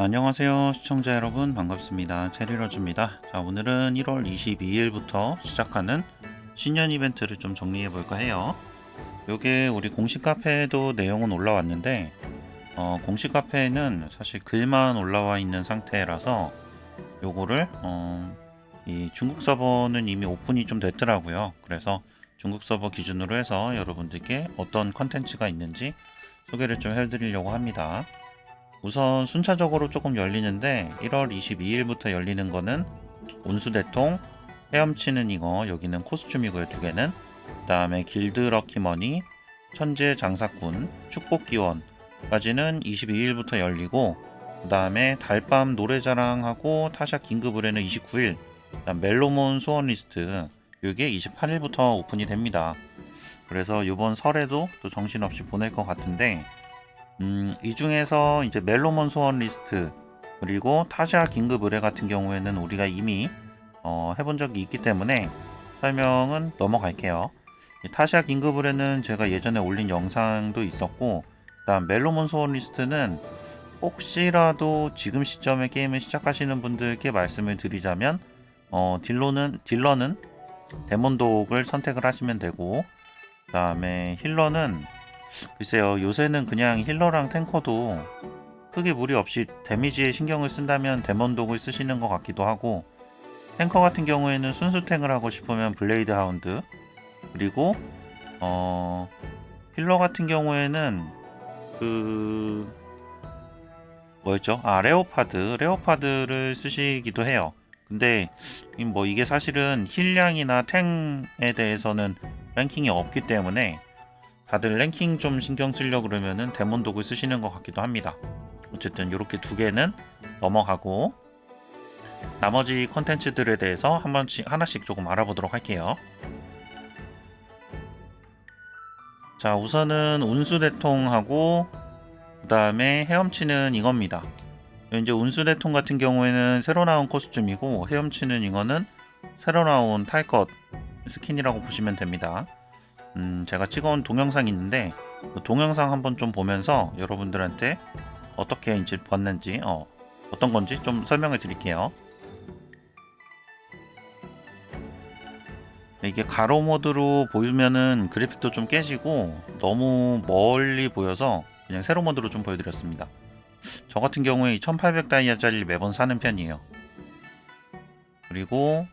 안녕하세요 시청자 여러분, 반갑습니다. 체리러즈입니다. 자, 오늘은 1월 22일부터 시작하는 신년 이벤트를 좀 정리해 볼까 해요. 요게 우리 공식 카페에도 내용은 올라왔는데 공식 카페에는 사실 글만 올라와 있는 상태라서 요거를 이 중국 서버는 이미 오픈이 좀 됐더라고요. 그래서 중국 서버 기준으로 해서 여러분들께 어떤 컨텐츠가 있는지 소개를 좀 해드리려고 합니다. 우선 순차적으로 조금 열리는데 1월 22일부터 열리는 거는 온수대통, 헤엄치는 잉어, 여기는 코스튬이고요, 두 개는. 그 다음에 길드 럭키머니, 천재 장사꾼, 축복기원까지는 22일부터 열리고, 그 다음에 달밤 노래자랑하고 타샤 긴급의뢰는 29일, 그다음 멜로몬 소원 리스트 이게 28일부터 오픈이 됩니다. 그래서 이번 설에도 또 정신없이 보낼 것 같은데, 이 중에서 이제 멜로몬 소원 리스트 그리고 타샤 긴급 의뢰 같은 경우에는 우리가 이미 해본 적이 있기 때문에 설명은 넘어갈게요. 타샤 긴급 의뢰는 제가 예전에 올린 영상도 있었고, 그다음 멜로몬 소원 리스트는 혹시라도 지금 시점에 게임을 시작하시는 분들께 말씀을 드리자면 딜러는 데몬독을 선택을 하시면 되고, 그다음에 힐러는 글쎄요, 요새는 그냥 힐러랑 탱커도 크게 무리 없이 데미지에 신경을 쓴다면 데몬독을 쓰시는 것 같기도 하고, 탱커 같은 경우에는 순수탱을 하고 싶으면 블레이드 하운드, 그리고 힐러 같은 경우에는 그 뭐였죠? 레오파드를 쓰시기도 해요. 근데 뭐 이게 사실은 힐량이나 탱에 대해서는 랭킹이 없기 때문에 다들 랭킹 좀 신경 쓰려고 그러면은 데몬독을 쓰시는 것 같기도 합니다. 어쨌든 이렇게 두 개는 넘어가고, 나머지 컨텐츠들에 대해서 하나씩 조금 알아보도록 할게요. 자, 우선은 운수대통하고 그 다음에 헤엄치는 잉어입니다. 이제 운수대통 같은 경우에는 새로 나온 코스튬이고, 헤엄치는 잉어는 새로 나온 탈 것 스킨이라고 보시면 됩니다. 제가 찍어온 동영상이 있는데 그 동영상 한번 좀 보면서 여러분들한테 어떻게 이제 봤는지 어떤 건지 좀 설명을 드릴게요. 이게 가로 모드로 보이면은 그래픽도 좀 깨지고 너무 멀리 보여서 그냥 세로 모드로 좀 보여드렸습니다. 저 같은 경우에 1800 다이아짜리 매번 사는 편이에요. 그리고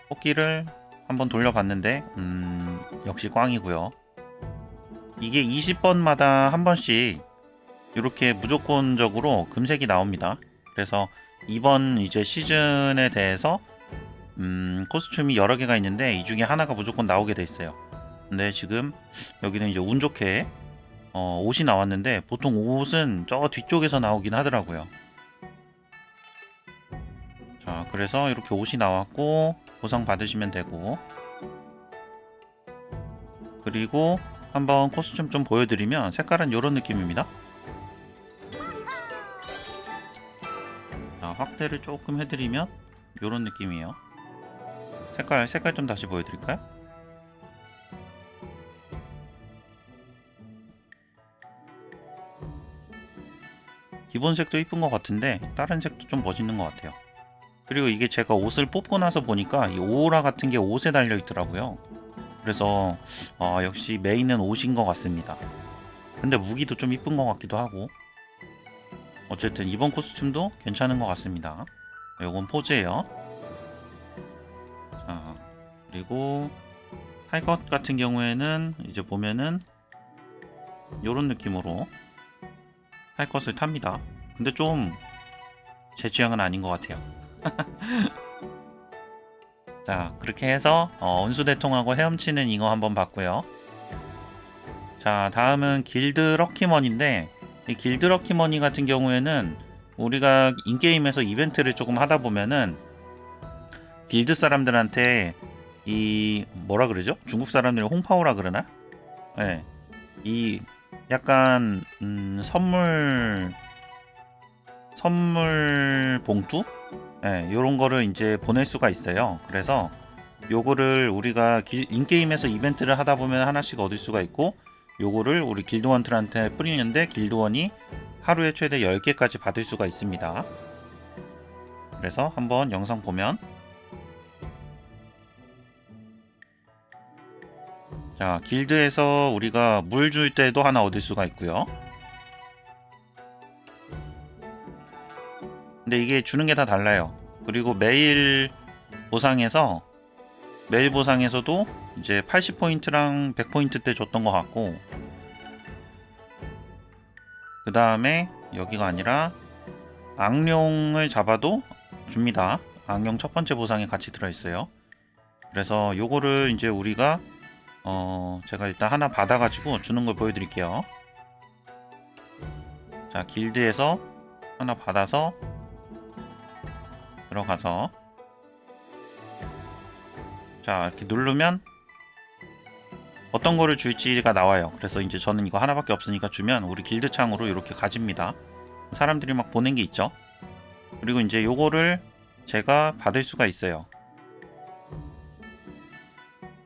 뽑기를 한번 돌려봤는데 역시 꽝이고요. 이게 20번마다 한 번씩 이렇게 무조건적으로 금색이 나옵니다. 그래서 이번 이제 시즌에 대해서 코스튬이 여러 개가 있는데 이 중에 하나가 무조건 나오게 돼 있어요. 근데 지금 여기는 이제 운 좋게 옷이 나왔는데, 보통 옷은 저 뒤쪽에서 나오긴 하더라고요. 자, 그래서 이렇게 옷이 나왔고 보상 받으시면 되고, 그리고 한번 코스튬 좀 보여드리면 색깔은 이런 느낌입니다. 자, 확대를 조금 해드리면 이런 느낌이에요. 색깔 좀 다시 보여드릴까요? 기본 색도 이쁜 것 같은데 다른 색도 좀 멋있는 것 같아요. 그리고 이게 제가 옷을 뽑고 나서 보니까 이 오라 같은 게 옷에 달려 있더라고요. 그래서 역시 메인은 옷인 것 같습니다. 근데 무기도 좀 이쁜 것 같기도 하고, 어쨌든 이번 코스튬도 괜찮은 것 같습니다. 요건 포즈예요. 자, 그리고 할 것 같은 경우에는 이제 보면은 요런 느낌으로 할 것을 탑니다. 근데 좀 제 취향은 아닌 것 같아요. 자, 그렇게 해서 운수대통하고 헤엄치는 잉어 한번 봤고요. 자, 다음은 길드 럭키머니인데, 이 길드 럭키머니 같은 경우에는 우리가 인게임에서 이벤트를 조금 하다 보면은 길드 사람들한테 이 뭐라 그러죠? 중국 사람들이 홍파오라 그러나? 네. 이 약간 선물 봉투? 네, 요런 거를 이제 보낼 수가 있어요. 그래서 요거를 우리가 인게임에서 이벤트를 하다 보면 하나씩 얻을 수가 있고, 요거를 우리 길드원들한테 뿌리는데 길드원이 하루에 최대 10개까지 받을 수가 있습니다. 그래서 한번 영상 보면, 자, 길드에서 우리가 물 줄 때도 하나 얻을 수가 있고요. 근데 이게 주는 게 다 달라요. 그리고 매일 보상에서도 이제 80포인트랑 100포인트 때 줬던 것 같고, 그 다음에 여기가 아니라 악룡을 잡아도 줍니다. 악룡 첫 번째 보상에 같이 들어있어요. 그래서 요거를 이제 우리가 제가 일단 하나 받아가지고 주는 걸 보여드릴게요. 자, 길드에서 하나 받아서 들어가서, 자, 이렇게 누르면 어떤 거를 줄지가 나와요. 그래서 이제 저는 이거 하나밖에 없으니까 주면 우리 길드 창으로 이렇게 가집니다. 사람들이 막 보낸 게 있죠. 그리고 이제 요거를 제가 받을 수가 있어요.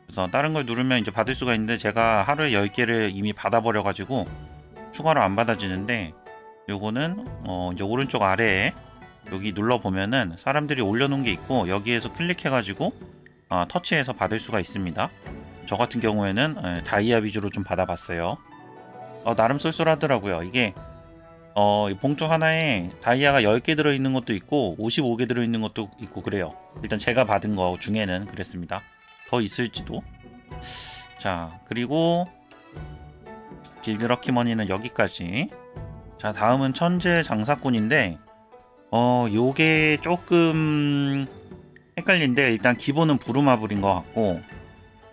그래서 다른 걸 누르면 이제 받을 수가 있는데, 제가 하루에 10개를 이미 받아버려 가지고 추가로 안 받아지는데, 요거는 이제 오른쪽 아래에 여기 눌러 보면은 사람들이 올려놓은 게 있고, 여기에서 클릭해 가지고 터치해서 받을 수가 있습니다. 저 같은 경우에는 다이아 위주로 좀 받아봤어요. 나름 쏠쏠하더라고요. 이게 봉투 하나에 다이아가 10개 들어있는 것도 있고 55개 들어있는 것도 있고 그래요. 일단 제가 받은 거 중에는 그랬습니다. 더 있을지도. 자, 그리고 길드 럭키머니는 여기까지. 자, 다음은 천재 장사꾼인데 요게 조금 헷갈린데, 일단 기본은 부루마블인 것 같고,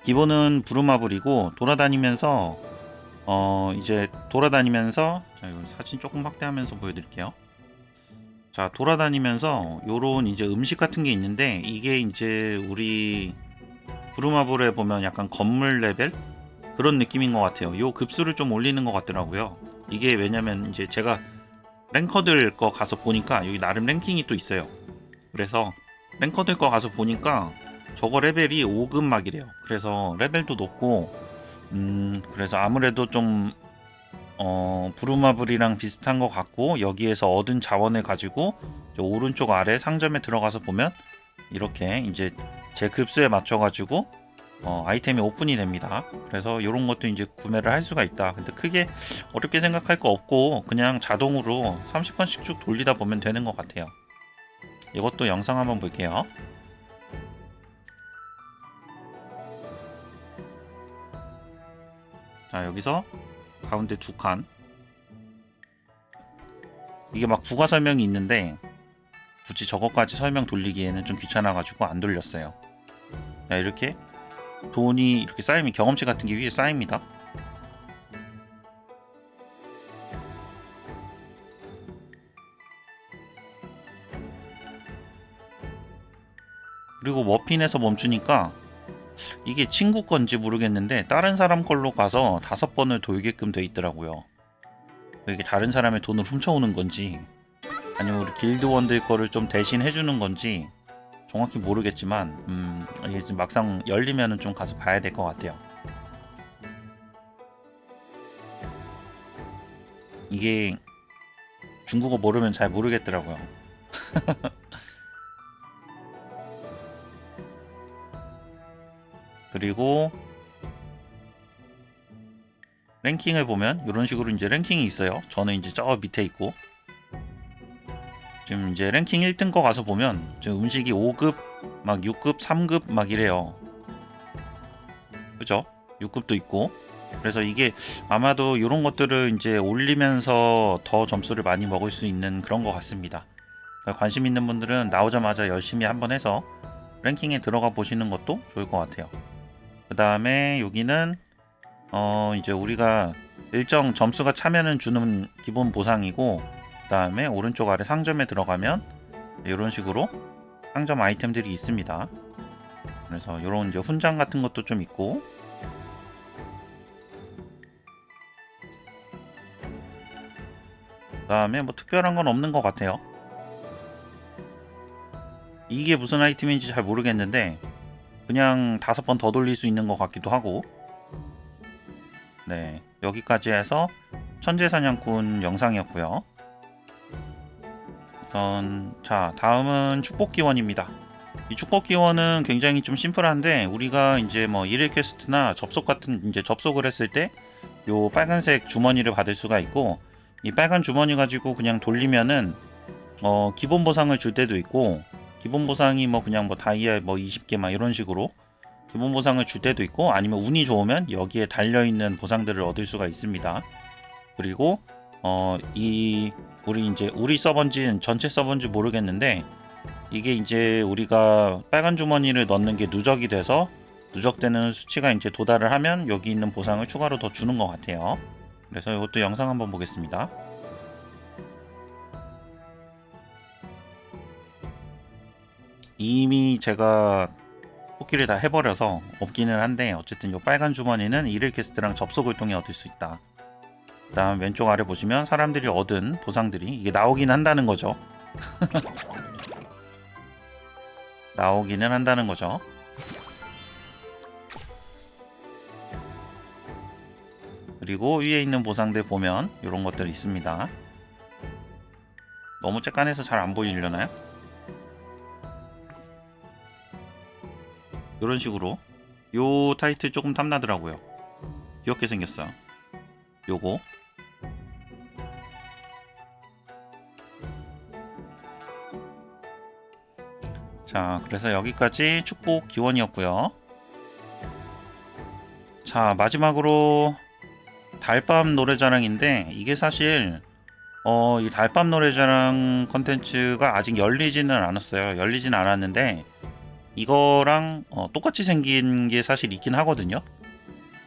기본은 부루마블이고, 돌아다니면서 자, 이거 사진 조금 확대하면서 보여드릴게요. 자, 돌아다니면서 요런 이제 음식 같은 게 있는데, 이게 이제 우리 부루마블에 보면 약간 건물 레벨 그런 느낌인 것 같아요. 요 급수를 좀 올리는 것 같더라고요. 이게 왜냐면 이제 제가 랭커들 거 가서 보니까 여기 나름 랭킹이 또 있어요. 그래서 랭커들 거 가서 보니까 저거 레벨이 5급 막이래요. 그래서 레벨도 높고, 그래서 아무래도 좀 부루마블이랑 비슷한 것 같고, 여기에서 얻은 자원을 가지고 오른쪽 아래 상점에 들어가서 보면 이렇게 이제 제 급수에 맞춰 가지고 아이템이 오픈이 됩니다. 그래서 이런 것도 이제 구매를 할 수가 있다. 근데 크게 어렵게 생각할 거 없고, 그냥 자동으로 30번씩 쭉 돌리다 보면 되는 것 같아요. 이것도 영상 한번 볼게요. 자, 여기서 가운데 두 칸, 이게 막 부가 설명이 있는데 굳이 저것까지 설명 돌리기에는 좀 귀찮아 가지고 안 돌렸어요. 자, 이렇게 돈이 이렇게 쌓이면 경험치 같은 게 위에 쌓입니다. 그리고 머핀에서 멈추니까 이게 친구 건지 모르겠는데 다른 사람 걸로 가서 5번을 돌게끔 돼 있더라고요. 이게 다른 사람의 돈을 훔쳐오는 건지, 아니면 우리 길드원들 거를 좀 대신 해주는 건지 정확히 모르겠지만, 이게 지금 막상 열리면은 좀 가서 봐야 될 것 같아요. 이게 중국어 모르면 잘 모르겠더라고요. 그리고 랭킹을 보면 이런 식으로 이제 랭킹이 있어요. 저는 이제 저 밑에 있고, 지금 이제 랭킹 1등 거 가서 보면 지금 음식이 5급, 막 6급, 3급 막 이래요. 그죠? 6급도 있고. 그래서 이게 아마도 이런 것들을 이제 올리면서 더 점수를 많이 먹을 수 있는 그런 것 같습니다. 그러니까 관심 있는 분들은 나오자마자 열심히 한번 해서 랭킹에 들어가 보시는 것도 좋을 것 같아요. 그 다음에 여기는 이제 우리가 일정 점수가 차면은 주는 기본 보상이고, 그 다음에 오른쪽 아래 상점에 들어가면 이런 식으로 상점 아이템들이 있습니다. 그래서 이런 이제 훈장 같은 것도 좀 있고, 그 다음에 뭐 특별한 건 없는 것 같아요. 이게 무슨 아이템인지 잘 모르겠는데 그냥 5번 더 돌릴 수 있는 것 같기도 하고. 네, 여기까지 해서 천재사냥꾼 영상이었고요. 자, 다음은 축복기원입니다. 이 축복기원은 굉장히 좀 심플한데, 우리가 이제 뭐 일일 퀘스트나 접속 같은 이제 접속을 했을 때 요 빨간색 주머니를 받을 수가 있고, 이 빨간 주머니 가지고 그냥 돌리면은 기본 보상을 줄 때도 있고, 기본 보상이 뭐 그냥 뭐 다이아 뭐 20개 막 이런 식으로 기본 보상을 줄 때도 있고, 아니면 운이 좋으면 여기에 달려 있는 보상들을 얻을 수가 있습니다. 그리고 우리 서버인지 전체 서버인지 모르겠는데, 이게 이제 우리가 빨간 주머니를 넣는 게 누적이 돼서 누적되는 수치가 이제 도달을 하면 여기 있는 보상을 추가로 더 주는 것 같아요. 그래서 이것도 영상 한번 보겠습니다. 이미 제가 뽑기를 다 해버려서 없기는 한데, 어쨌든 이 빨간 주머니는 일일 퀘스트랑 접속을 통해 얻을 수 있다. 그 다음 왼쪽 아래 보시면 사람들이 얻은 보상들이 이게 나오긴 한다는 거죠. 나오기는 한다는 거죠. 그리고 위에 있는 보상들 보면 이런 것들 있습니다. 너무 쬐깐해서 잘 안 보이려나요? 이런 식으로 요 타이틀 조금 탐나더라고요. 귀엽게 생겼어요. 요거 자, 그래서 여기까지 축복 기원이었고요. 자, 마지막으로 달밤 노래자랑인데, 이게 사실 이 달밤 노래자랑 컨텐츠가 아직 열리지는 않았어요. 열리진 않았는데, 이거랑 똑같이 생긴 게 사실 있긴 하거든요.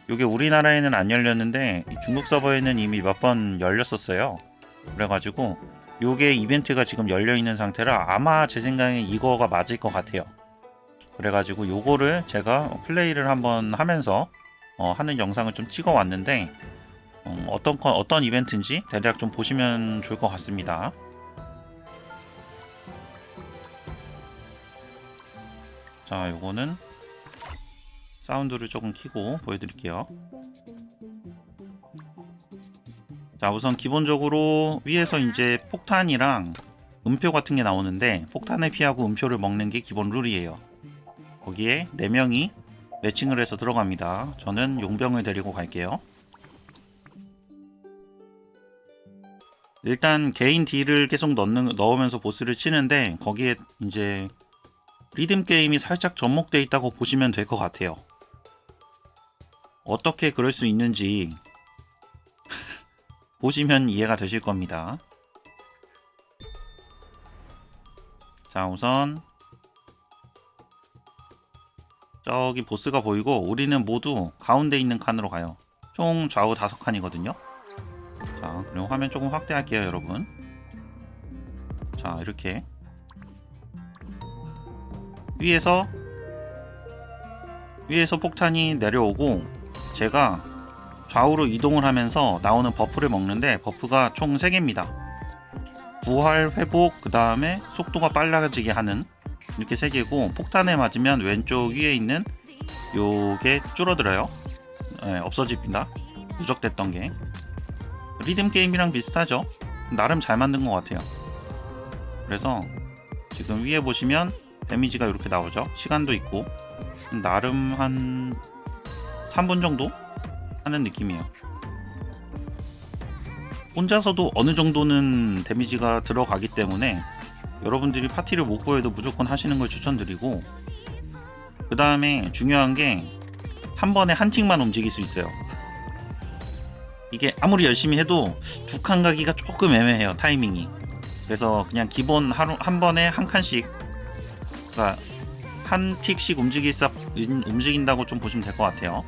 이게 우리나라에는 안 열렸는데 중국 서버에는 이미 몇 번 열렸었어요. 그래가지고 요게 이벤트가 지금 열려 있는 상태라 아마 제 생각에 이거가 맞을 것 같아요. 그래가지고 요거를 제가 플레이를 한번 하면서 하는 영상을 좀 찍어 왔는데, 어떤 이벤트인지 대략 좀 보시면 좋을 것 같습니다. 자, 요거는 사운드를 조금 키고 보여드릴게요. 자, 우선 기본적으로 위에서 이제 폭탄이랑 음표 같은 게 나오는데, 폭탄을 피하고 음표를 먹는 게 기본 룰이에요. 거기에 4명이 매칭을 해서 들어갑니다. 저는 용병을 데리고 갈게요. 일단 개인 딜을 계속 넣으면서 보스를 치는데, 거기에 이제 리듬 게임이 살짝 접목되어 있다고 보시면 될 것 같아요. 어떻게 그럴 수 있는지 보시면 이해가 되실 겁니다. 자, 우선 저기 보스가 보이고, 우리는 모두 가운데 있는 칸으로 가요. 총 좌우 5칸이거든요. 자, 그리고 화면 조금 확대할게요, 여러분. 자, 이렇게 위에서 폭탄이 내려오고, 제가 좌우로 이동을 하면서 나오는 버프를 먹는데, 버프가 총 3개입니다. 부활, 회복, 그 다음에 속도가 빨라지게 하는, 이렇게 3개고, 폭탄에 맞으면 왼쪽 위에 있는 요게 줄어들어요. 네, 없어집니다. 누적됐던 게. 리듬 게임이랑 비슷하죠. 나름 잘 만든 것 같아요. 그래서 지금 위에 보시면 데미지가 이렇게 나오죠. 시간도 있고, 나름 한 3분 정도 하는 느낌이에요. 혼자서도 어느 정도는 데미지가 들어가기 때문에 여러분들이 파티를 못 구해도 무조건 하시는 걸 추천드리고, 그 다음에 중요한 게 한 번에 한 틱만 움직일 수 있어요. 이게 아무리 열심히 해도 두 칸 가기가 조금 애매해요, 타이밍이. 그래서 그냥 기본 한 번에 한 칸씩, 그러니까 한 틱씩 움직인다고 좀 보시면 될 것 같아요.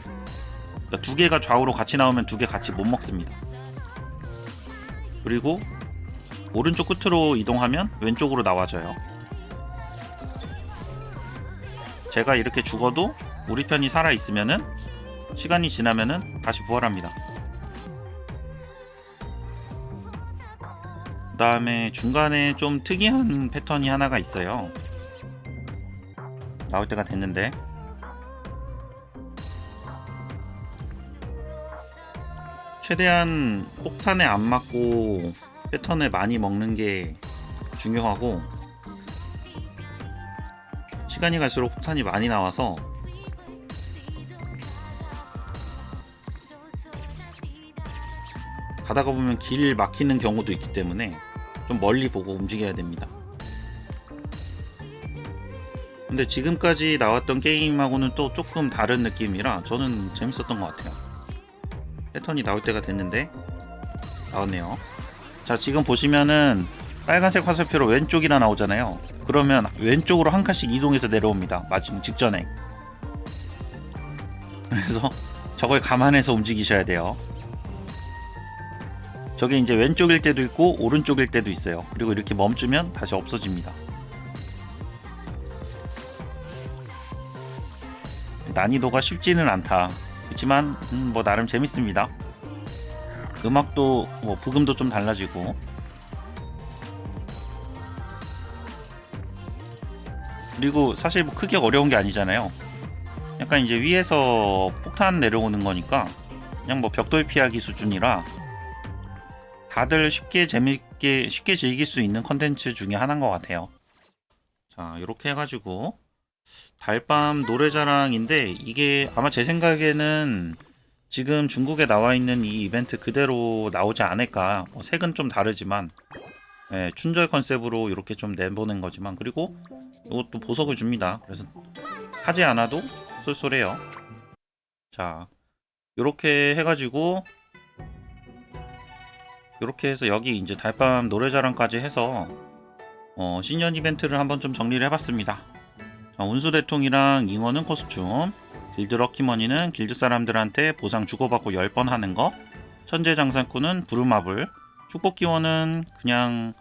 그러니까 2개가 좌우로 같이 나오면 2개 같이 못 먹습니다. 그리고 오른쪽 끝으로 이동하면 왼쪽으로 나와져요. 제가 이렇게 죽어도 우리 편이 살아있으면은, 시간이 지나면은 다시 부활합니다. 그 다음에 중간에 좀 특이한 패턴이 하나가 있어요. 나올 때가 됐는데, 최대한 폭탄에 안 맞고 패턴을 많이 먹는 게 중요하고, 시간이 갈수록 폭탄이 많이 나와서 가다가 보면 길 막히는 경우도 있기 때문에 좀 멀리 보고 움직여야 됩니다. 근데 지금까지 나왔던 게임하고는 또 조금 다른 느낌이라 저는 재밌었던 것 같아요. 패턴이 나올 때가 됐는데 나왔네요. 자, 지금 보시면은 빨간색 화살표로 왼쪽이라 나오잖아요. 그러면 왼쪽으로 한 칸씩 이동해서 내려옵니다. 마침 직전에. 그래서 저걸 감안해서 움직이셔야 돼요. 저게 이제 왼쪽일 때도 있고 오른쪽일 때도 있어요. 그리고 이렇게 멈추면 다시 없어집니다. 난이도가 쉽지는 않다. 그렇지만 뭐 나름 재밌습니다. 음악도 뭐 부금도 좀 달라지고, 그리고 사실 뭐 크게 어려운 게 아니잖아요. 약간 이제 위에서 폭탄 내려오는 거니까 그냥 뭐 벽돌 피하기 수준이라 다들 쉽게 재밌게 쉽게 즐길 수 있는 컨텐츠 중에 하나인 것 같아요. 자, 이렇게 해가지고 달밤 노래자랑인데, 이게 아마 제 생각에는 지금 중국에 나와 있는 이 이벤트 그대로 나오지 않을까. 뭐 색은 좀 다르지만, 예, 춘절 컨셉으로 이렇게 좀 내보낸 거지만, 그리고 이것도 보석을 줍니다. 그래서 하지 않아도 쏠쏠해요. 자, 이렇게 해가지고 이렇게 해서 여기 이제 달밤 노래자랑까지 해서 신년 이벤트를 한번 좀 정리를 해봤습니다. 자, 운수대통이랑 잉어는 코스튬, 길드 럭키머니는 길드 사람들한테 보상 주고받고 10번 하는 거, 천재장사꾼은 부루마블, 축복기원은 그냥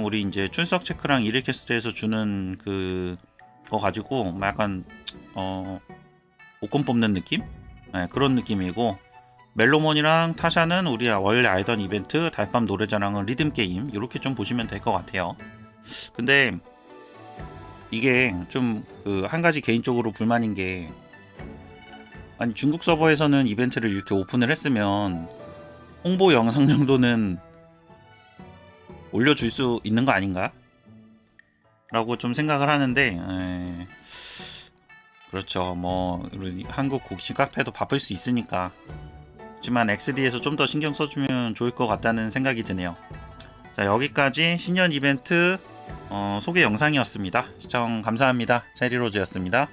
우리 이제 출석 체크랑 일일캐스트에서 주는 그거 가지고 약간 복권 뽑는 느낌? 네, 그런 느낌이고, 멜로몬이랑 타샤는 우리 원래 알던 이벤트 달밤 노래자랑은 리듬게임, 이렇게 좀 보시면 될 것 같아요. 근데 이게 좀 한 가지 개인적으로 불만인 게, 아니 중국 서버에서는 이벤트를 이렇게 오픈을 했으면 홍보 영상 정도는 올려줄 수 있는 거 아닌가? 라고 좀 생각을 하는데, 그렇죠. 뭐 우리 한국 곡식 카페도 바쁠 수 있으니까. 하지만 XD에서 좀 더 신경 써주면 좋을 것 같다는 생각이 드네요. 자, 여기까지 신년 이벤트 소개 영상이었습니다. 시청 감사합니다. 체리로즈였습니다.